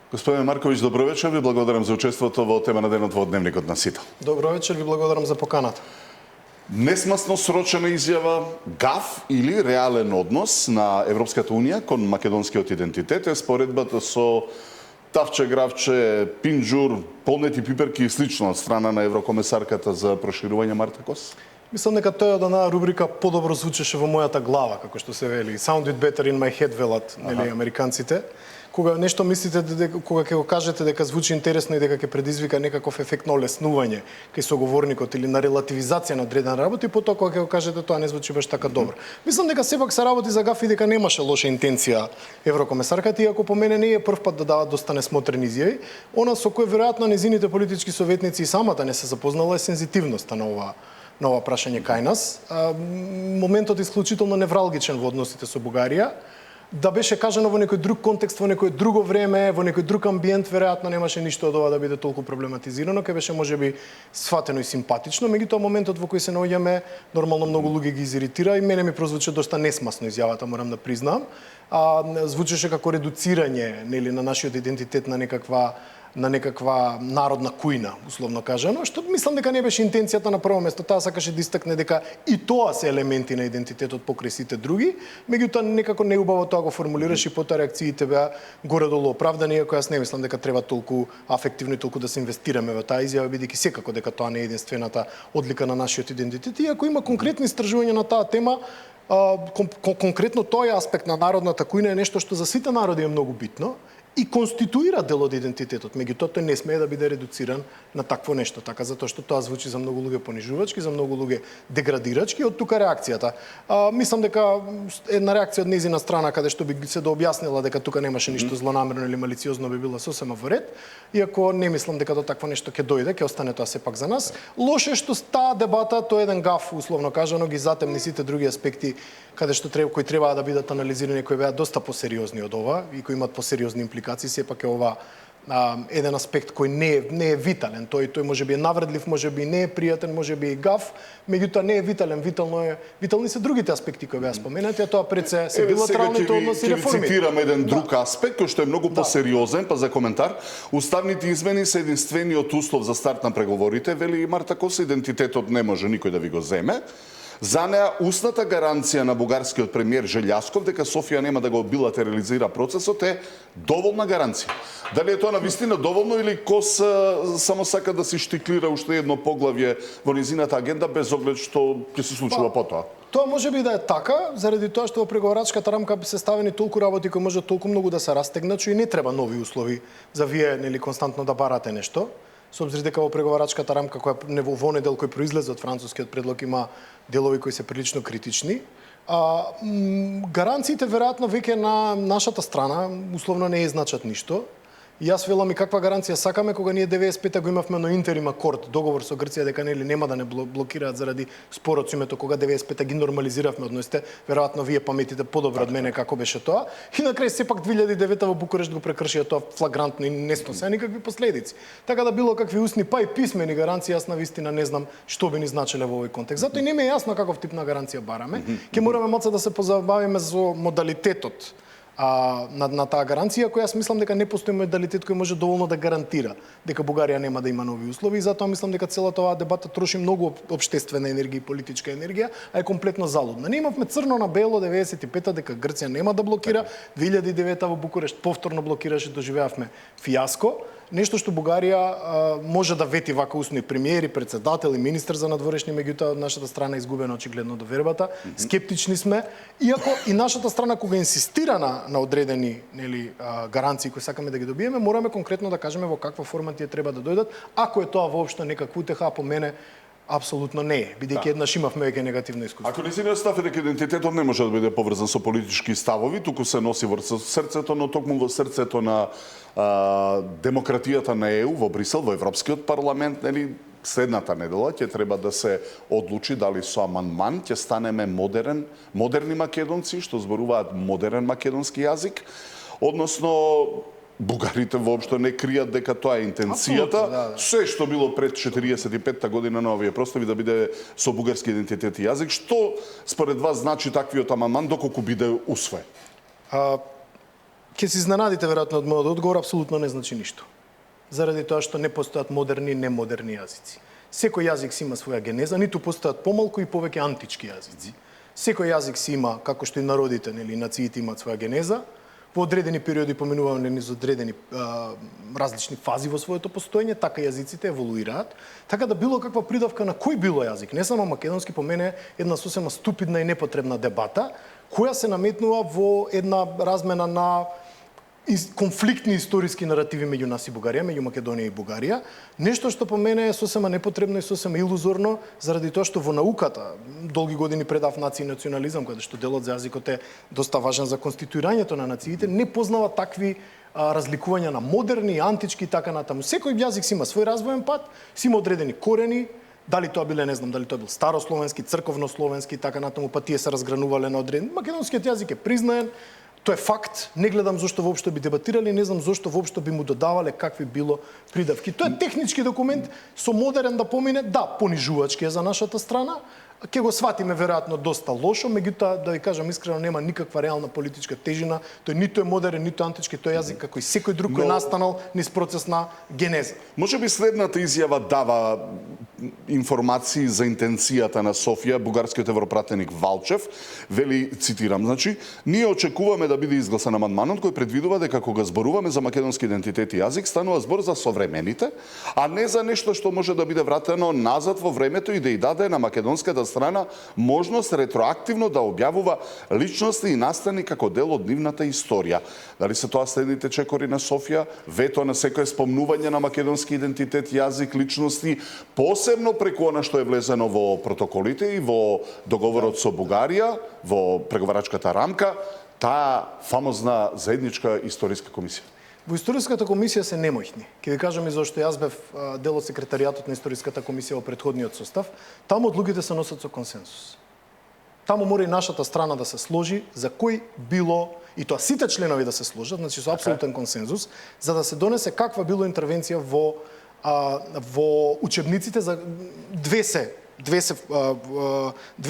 Господин Марковиќ, добро вечер, ви благодарам за учеството во тема на денот во Дневникот на Сито. Добро вечер, ви благодарам за поканата. Несмасно срочена изјава, гаф или реален однос на Европската Унија кон македонскиот идентитет е споредбата со тавче, гравче, пинџур, полнети пиперки и слично од страна на еврокомесарката за проширување Марта Кос? Мислам дека тоа е одна рубрика подобро звучеше во мојата глава, како што се вели. Sounded better in my head, велат, нели, американците. Кога нешто мислите кога ќе го кажете дека звучи интересно и дека ќе предизвика некаков ефект на олеснување кај соговорникот или на релативизација на одредена работа, и потоа кога ќе го кажете тоа не звучи баш така добро. Мислам дека сепак се работи за гаф и дека немаше лоша интенција еврокомесарката, иако по мене не е прв пат да дава доста несмотрени изјави. Она со кој веројатно незините политички советници и самата не се запознала е сензитивноста на ова прашање кај нас. Моментот е исклучително невралгичен во односите со Бугарија. Да беше кажано во некој друг контекст, во некој друго време, во некој друг амбиент, веројатно немаше ништо од ова да биде толку проблематизирано, ке беше можеби сватено и симпатично, меѓутоа моментот во кој се наоѓаме, нормално многу луѓе ги изиритира и мене ми прозвучи доста несмасно изјавата, морам да признам. Звучеше како редуцирање, нели, на нашиот идентитет на некаква народна кујна, условно кажано, што мислам дека не беше интенцијата на прво место. Таа сакаше да истакне дека и тоа се елементи на идентитетот покрај сите други, меѓутоа некако неубаво тоа го формулираше и потоа реакциите беа горе-долу оправдани, иако јас не мислам дека треба толку афективно и толку да се инвестираме во таа изјава, бидејќи секако дека тоа не е единствената одлика на нашиот идентитет. Иако има конкретни истражувања на таа тема, конкретно тој аспект на народната кујна е нешто што за сите народи е многу битно и конституира дел од идентитетот, меѓутоа тој не смее да биде редуциран на такво нешто, така затоа што тоа звучи за многу луѓе понижувачки, за многу луѓе деградирачки, од тука реакцијата. Мислам дека една реакција од незина страна каде што би се дообјаснила дека тука немаше ништо злонамерно или малициозно би била сосема во ред, иако не мислам дека до такво нешто ќе дојде, ќе остане тоа сепак за нас. Лоше што таа дебата, тоа е еден гаф, условно кажано, ги затемни сите други аспекти каде што кои треба да бидат анализирани, кои беа доста посериозни од ова и кои имаат посериозни импликации. Сепак е ова еден аспект кој не е витален. Тој можеби е навредлив, можеби не е пријатен, можеби и гаф, меѓутоа не е витален. Витални се другите аспекти кои беа споменати, а тоа пред се билатералните односи и реформи. Ќе ви цитирам еден друг аспект кој што е многу посериозен, па за коментар. Уставните измени се единствениот услов за старт на преговорите, вели Марта Кос, идентитетот не може никој да ви го земе. За неа устната гаранција на бугарскиот премиер Желјасков дека Софија нема да го билатерализира процесот е доволна гаранција. Дали е тоа навистина доволно или Кос само сака да се штиклира уште едно поглавје во низината агенда без оглед што ќе се случува потоа? Тоа може би да е така, заради тоа што во преговарачката рамка се ставени толку работи кои може толку многу да се растегнат, што и не треба нови услови за вие нели константно да барате нешто. Со обзир дека во преговарачката рамка која во недел кој произлезе од францускиот предлог има делови кои се прилично критични. Гаранциите веројатно веќе на нашата страна условно не значат ништо. И јас велам и каква гаранција сакаме кога ние 95-та го имавме на интерим акорд, договор со Грција дека нели нема да не блокираат заради спорот со името, кога 95-та ги нормализиравме односите, веројатно вие паметите подобро од мене како беше тоа. И на крај сепак 2009-та во Букурешт го прекршија тоа флагрантно и не сносе никакви последици. Така да било какви устни па и писмени гаранции, јас навистина не знам што би ни значеле во овој контекст. Затоа и не ми е јасно каков тип на гаранција бараме. Ќе мораме малку да се позабавиме со модалитетот на таа гаранција, која јас мислам дека не постои модалитет кој може доволно да гарантира дека Бугарија нема да има нови услови, и затоа мислам дека целата оваа дебата троши многу општествена енергија и политичка енергија, а е комплетно залудна. Ние имавме црно на бело 95-та дека Грција нема да блокира, 2009-та во Букурешт повторно блокираше, доживеавме фијаско. Нешто што Бугарија може да вети вака устни премиери, председател и министер за надворешни, меѓутоа од нашата страна е изгубена очигледно довербата. Скептични сме, иако и нашата страна кога инсистира на одредени нели гаранции кои сакаме да ги добиеме, мораме конкретно да кажеме во каква форма тие треба да дојдат. Ако е тоа воопшто некаква утеха, по мене апсолутно не е, бидејќи еднаш имавме веќе негативно искуство. Ако незиниот став е дека идентитетот не може да биде поврзан со политички ставови, туку се носи во срцето, но токму во срцето на демократијата на ЕУ во Брисел, во Европскиот парламент, нели, следната недела ќе треба да се одлучи дали со амандман ќе станеме модерни македонци, што зборуваат модерен македонски јазик, односно бугарите воопшто не кријат дека тоа е интенцијата. Да. Се што било пред 45-та година на овие простови да биде со бугарски идентитет и јазик. Што според вас значи таквиот амандман доколку биде усвоен? Ќе се изненадите веројатно од мојот одговор, апсолутно не значи ништо. Заради тоа што не постојат модерни и немодерни јазици. Секој јазик си има своја генеза, ниту постојат помалку и повеќе антички јазици. Секој јазик си има, како што и народите, нели, нациите имаат своја генеза, во одредени периоди поминуваме низ одредени различни фази во своето постоење, така јазиците еволуираат, така да било каква придавка на кој било јазик, не само македонски, по мене една сосема ступидна и непотребна дебата, која се наметнува во една размена на конфликтни историски наративи меѓу нас и Бугарија, меѓу Македонија и Бугарија, нешто што по мене е сосема непотребно и сосема илузорно, заради тоа што во науката, долги години предав нација и национализам, каде што делот за јазикот е доста важен за конституирањето на нациите, не познава такви разликувања на модерни, антички и така натаму. Секој јазик си има свој развоен пат, си има одредени корени, дали тоа биле, не знам, дали тоа бил старословенски, црковнословенски и така натаму, па тие се разгранувале на одредени. Македонскиот јазик е признаен. Тоа е факт, не гледам зошто воопшто би дебатирали, не знам зошто воопшто би му додавале какви било придавки. Тоа е технички документ, со модерен да помине, да, понижувачки е за нашата страна, ќе го сватиме веројатно доста лошо, меѓутоа, да ви кажам искрено, нема никаква реална политичка тежина, тој ниту е модерен, ниту антички, тој јазик како и секој друг кој настанал низ процес на генеза. Може би следната изјава дава информации за интенцијата на Софија, бугарскиот европратеник Валчев, вели, цитирам, значи, ние очекуваме да биде изгласан амандманот кој предвидува дека кога зборуваме за македонски идентитет и јазик, станува збор за современите, а не за нешто што може да биде вратено назад во времето и да ја даде на македонската страна можност ретроактивно да објавува личности и настани како дел од нивната историја. Дали се тоа следните чекори на Софија, вето на секое спомнување на македонски идентитет, јазик, личности, посебно преку она што е влезено во протоколите и во договорот со Бугарија, во преговарачката рамка, таа фамозна заедничка историска комисија. Во Историската комисија се немојни. Ќе ви кажам и зашто јас бев дел од секретаријатот на Историската комисија во претходниот состав. Таму одлуките се носат со консенсус. Таму мора и нашата страна да се сложи за кој било, и тоа сите членови да се сложат, значи со апсолутен консензус, за да се донесе каква било интервенција во учебниците за две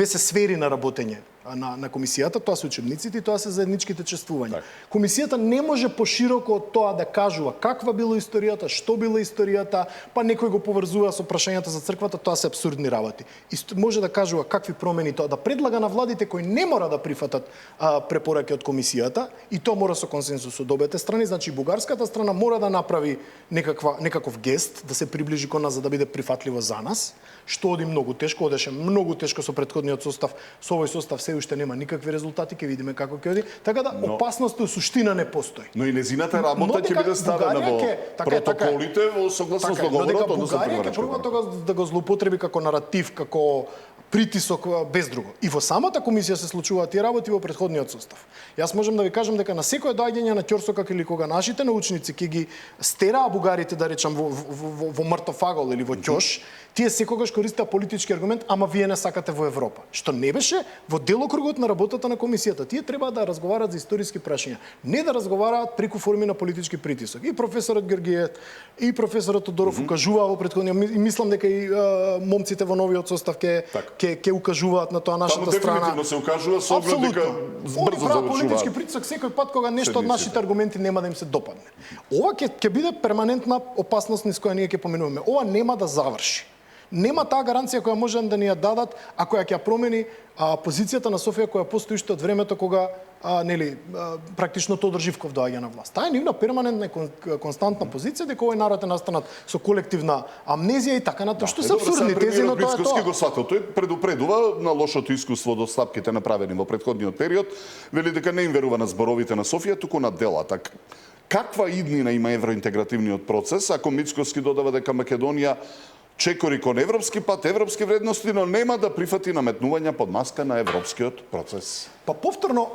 се сфери на работење на комисијата, тоа се учебниците и тоа се заедничките чествувања. Комисијата не може пошироко од тоа да кажува каква било историјата, што била историјата, па некој го поврзува со прашањата за црквата, тоа се апсурдни работи. Може да кажува какви промени тоа, да предлага на владите кои не мора да прифатат препораки од комисијата, и тоа мора со консенсус од обете страни, значи бугарската страна мора да направи некаков гест, да се приближи кон нас за да биде прифатливо за нас, што оди многу тешко, одеше многу тешко со претходниот состав, со овој состав се уште нема никакви резултати, ќе видиме како ќе оди, така да опасноста суштина не постои. Но и незината работа ќе биде ставена во протоколите во согласно договорот, односно Бугарија ќе пробува тоа да го злоупотреби како наратив, како притисок без друго. И во самата комисија се случуваат тие работи во претходниот состав. Јас можам да ви кажам дека на секое доаѓање на ќорсокак или кога нашите научници ќе ги стераа бугарите, да речам, во мртофагол или во ќош, тие секогаш користеа политички аргумент, ама вие не сакате во Европа. Што не беше во делокругот на работата на комисијата. Тие треба да разговараат за историски прашања, не да разговараат преку форми на политички притисок. И професорот Георгиев, и професорот Тодоров укажуваа во претходниот, и мислам дека и момците во новиот состав ќе укажуваат на тоа нашата страна. Дефинитивно се укажува со оглед дека брзо завршуваат. Политички притисок секој пат кога нешто од нашите аргументи нема да им се допадне. Ова ќе биде перманентна опасност низ која ние ќе поминуваме. Ова нема да заврши. Нема таа гаранција која може да ни ја дадат, а која ќе промени позицијата на Софија која постои уште од времето кога практично Тодор Живков доаѓа на власт. Таа е нивна перманентна и константна позиција дека овој народ е настанат со колективна амнезија и така натаму, што се апсурдни тези, но тоа е тоа. Го сватил, тој предупредува на лошото искуство до стапките направени во претходниот период, вели дека не им верува на зборовите на Софија, туку на делата. Каква иднина има евроинтегративниот процес, ако Мицкоски додава дека Македонија чекори кон европски пат, европски вредности, но нема да прифати наметнувања под маска на европскиот процес? Па повторно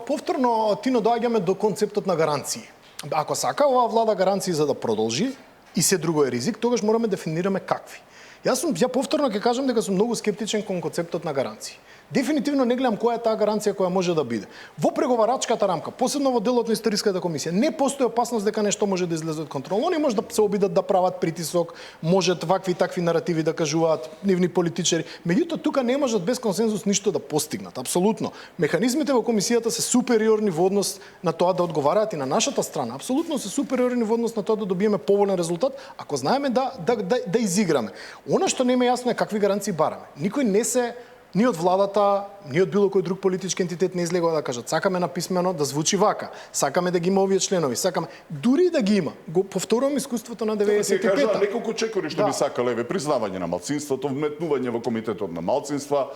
тино доаѓаме до концептот на гаранции. Ако сака оваа влада гаранции за да продолжи и се друго е ризик, тогаш мораме да дефинираме какви. Ја повторно ќе кажам дека сум многу скептичен кон концептот на гаранции. Дефинитивно не гледам која е таа гаранција која може да биде. Во преговарачката рамка, посебно во делот на историската комисија, не постои опасност дека нешто може да излезе од контрол. Они може да се обидат да прават притисок, може вакви и такви наративи да кажуваат нивни политичари. Меѓутоа тука не можат без консензус ништо да постигнат. Апсолутно. Механизмите во комисијата се супериорни во однос на тоа да одговараат и на нашата страна. Апсолутно се супериорни во однос на тоа да добиеме поволен резултат, ако знаеме да изиграме. Она што не ме јасно е какви гаранции бараме. Никој не се ни од владата, ни од било кој друг политички ентитет не излегува да кажат сакаме написмено да звучи вака, сакаме да ги има овие членови, сакаме дури да ги има. Го повторувам искуството на 95-та. Кажа неколку чекори што би сакале признавање на малцинството, вметнување во комитетот на малцинства,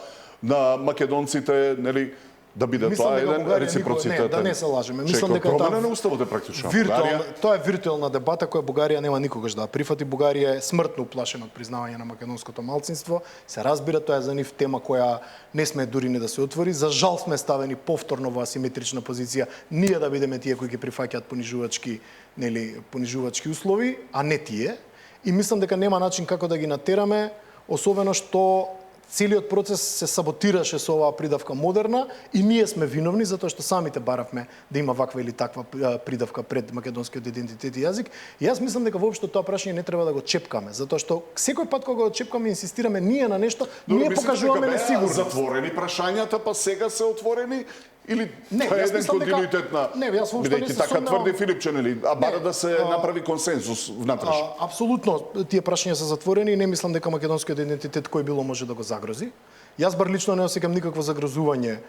на македонците, нели, да биде тоа еден реципроцитет. Да не се лажеме. Мислам дека промена на уставот е практично Бугарија. Тоа е виртуелна дебата која Бугарија нема никогаш да прифати. Бугарија е смртно уплашена од признавање на македонското малцинство. Се разбира, тоа е за нив тема која не сме дури не да се отвори. За жал сме ставени повторно во асиметрична позиција, ние да бидеме тие кои ги прифаќаат понижувачки услови, а не тие. И мислам дека нема начин како да ги натераме, особено што целиот процес се саботираше со оваа придавка модерна и ние сме виновни затоа што самите баравме да има ваква или таква придавка пред македонскиот идентитет и јазик. И јас мислам дека воопшто тоа прашање не треба да го чепкаме, затоа што секој пат кога го чепкаме и инсистираме ние на нешто, ние покажуваме несигурност. Затворени прашањата, па сега се отворени или не, тоа е еден континуитет на бидејќи така тврди Филипче, нели, а бара да се направи консензус внатрешно. Апсолутно, тие прашања се затворени и не мислам дека македонскиот идентитет кој било може да го загрози. Јас бар лично не осеќам никакво загрозување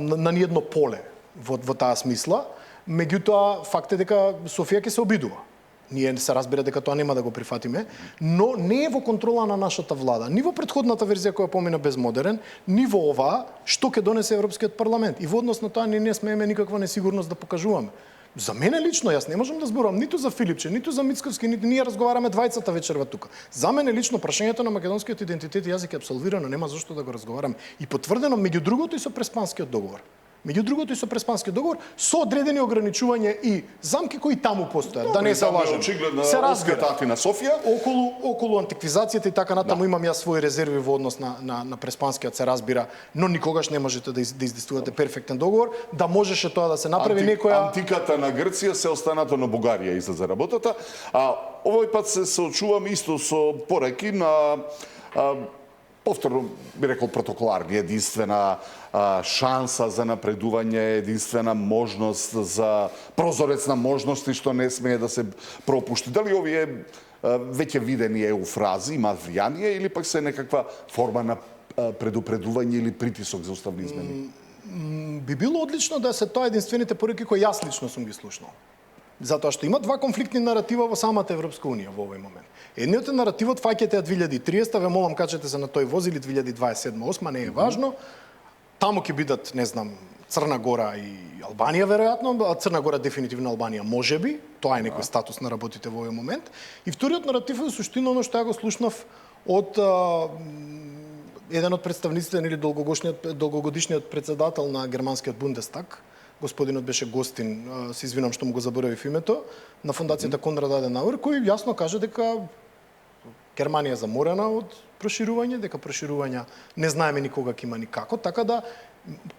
на ниедно поле во таа смисла, меѓутоа факт е дека Софија ќе се обидува. Ние се разбира дека тоа нема да го прифатиме, но не е во контрола на нашата влада. Ни во претходната верзија која помина без модерен, ни во оваа што ќе донесе Европскиот парламент. И во однос на тоа ние не смееме никаква несигурност да покажуваме. За мене лично, јас не можам да зборувам ниту за Филипче, ниту за Мицковски, ниту ние разговараме двајцата вечерва тука. За мене лично прашањето на македонскиот идентитет и јазик е апсолвирано, нема зашто да го разговараме. И потврдено меѓу другото и со Преспанскиот договор. Меѓу другото и со Преспанскиот договор со одредени ограничувања и замки кои таму постојат, да не се лажеме. Се разбира на Софија околу антиквизацијата и така натаму имам јас своји резерви во однос на Преспанскиот, се разбира, но никогаш не можете да издействувате перфектен договор, да можеше тоа да се направи некоја антиката на Грција се останато на Бугарија излезе работата, а овој пат се соочувам исто со пораки на повторно би рекол протоколарни, единствена шанса за напредување, единствена можност за прозорец на можности што не смее да се пропушти. Дали овие веќе видени еуфрази имаат влијание или пак се некаква форма на предупредување или притисок за уставни измени? Би било одлично да се тоа единствените пораки кои јас лично сум ги слушнал. Затоа што има два конфликтни наратива во самата Европска унија во овој момент. Едниот е наративот фаќате ја 2030, ве молам качете се на тој воз или 2027-2028, не е важно. Таму ќе бидат, не знам, Црна Гора и Албанија веројатно, а Црна Гора дефинитивно Албанија можеби, тоа е некој статус на работите во овој момент. И вториот наратив е суштина оно што ја го слушнав од еден од представниците или долгогодишниот председател на германскиот Бундестаг, господинот беше гостин, се извинам што му го заборавив името, на фондацијата Конрад Аденауер, кој јасно каже дека Германија е заморена од проширување, дека проширување не знаеме никога ќе има никако, така да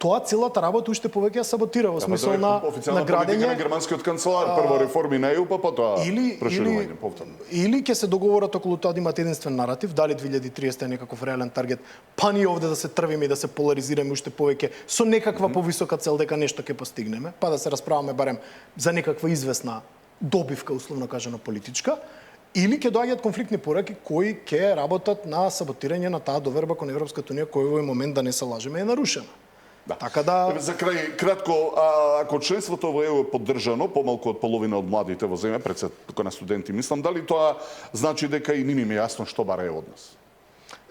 тоа целата работа уште повеќе ја саботира во смисол на градење на германскиот канцелар, прво реформи на ЕУ, па потоа проширување повторно. Или ќе се договорат околу тоа да имат единствен наратив, дали 2030 е некаков реален таргет, па ние овде да се трвиме и да се поларизираме уште повеќе со некаква повисока цел дека нешто ќе постигнеме, па да се расправаме барем за некаква известна добивка, условно кажано политичка. Или ќе доаѓаат конфликтни пораки кои ќе работат на саботирање на таа доверба кон Европската унија, која во овој момент да не се лажеме е нарушена. Да. Така да за крај кратко, ако членството во ЕУ е поддржано, помалку од половина од младите во земја, пред се тука на студенти, мислам, дали тоа значи дека и ними е јасно што бара од нас?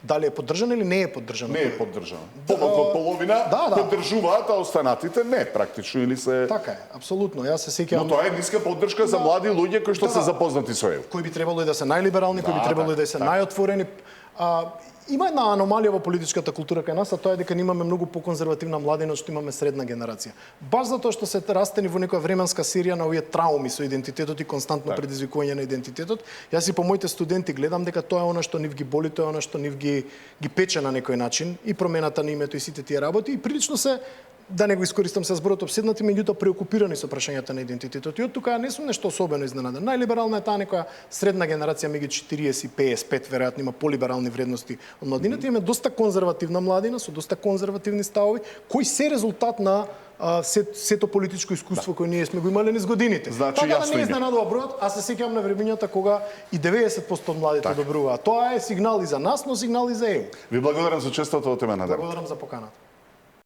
Дали е поддржано или не е поддржано? Не е поддржано. Помалку од половина поддржуваат, а останатите не практично или се. Така е, апсолутно. Јас се сеќавам. Но тоа е ниска поддршка за млади луѓе кои што се запознати со ЕУ. Кои би требало и да се најлиберални, кои би требало и да се најотворени. Има една аномалија во политичката култура кај нас, а тоа е дека имаме многу поконзервативна младина, што имаме средна генерација. Баш затоа што се растени во некоја временска серија на овие трауми со идентитетот и константно предизвикување на идентитетот, јас и по моите студенти гледам дека тоа е она што нив ги боли, тоа е она што нив ги пече на некој начин, и промената на името и сите тие работи, и прилично се, да не го искористам се зборот, обседнати, меѓутоа преокупирани со прашањата на идентитетот. И од тука не сум нешто особено изненаден. Најлиберална е таа некоја средна генерација меѓу 40 и 55, веројатно има полиберални вредности од младината. Имаме доста конзервативна младина со доста конзервативни ставови, кои се резултат на сето политичко искуство кој ние сме го имале низ годините. Значи, така да не изненадува бројот, а се сеќавам на времињата кога и 90% од младите добруваа. Тоа е сигнал и за нас, но сигнал и за ЕУ. Ви благодарам за честото од тема на денот. Благодарам за поканата.